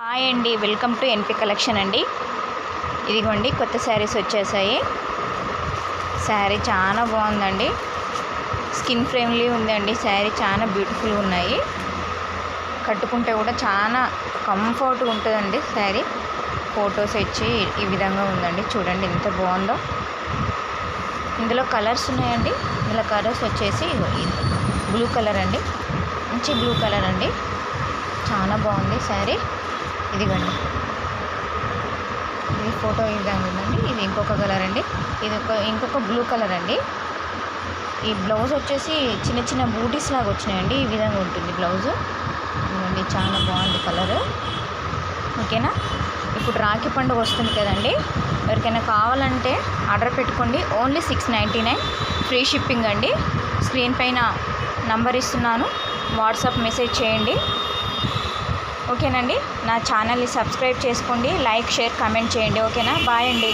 Hi అండి, welcome to ఎన్పి collection అండి. ఇదిగోండి కొత్త శారీస్ వచ్చేసాయి. శారీ చాలా బాగుందండి. స్కిన్ ఫ్రెండ్లీ ఉందండి. శారీ చాలా బ్యూటిఫుల్గా ఉన్నాయి. కట్టుకుంటే కూడా చాలా కంఫర్ట్గా ఉంటుందండి. శారీ ఫొటోస్ ఇచ్చి ఈ విధంగా ఉందండి. చూడండి ఎంత బాగుందో. ఇందులో కలర్స్ ఉన్నాయండి. ఇందులో కలర్స్ వచ్చేసి బ్లూ కలర్ అండి, మంచి బ్లూ కలర్ అండి. చాలా బాగుంది శారీ. ఇదిగోండి, ఇది ఫోటో ఈ విధంగా ఉందండి. ఇది ఇంకొక కలర్ అండి. ఇది ఇంకొక బ్లూ కలర్ అండి. ఈ బ్లౌజ్ వచ్చేసి చిన్న చిన్న బూటీస్ లాగా వచ్చినాయండి. ఈ విధంగా ఉంటుంది బ్లౌజ్. ఇదిగోండి, చాలా బాగుంది కలర్. ఓకేనా. ఇప్పుడు రాఖీ పండుగ వస్తుంది కదండి. ఎవరికైనా కావాలంటే ఆర్డర్ పెట్టుకోండి. ఓన్లీ 699 ఫ్రీ షిప్పింగ్ అండి. స్క్రీన్ పైన నంబర్ ఇస్తున్నాను, వాట్సాప్ మెసేజ్ చేయండి. ఓకేనండి. నా ఛానల్ని సబ్స్క్రైబ్ చేసుకోండి, లైక్, షేర్, కామెంట్ చేయండి. ఓకేనా. బాయ్ అండి.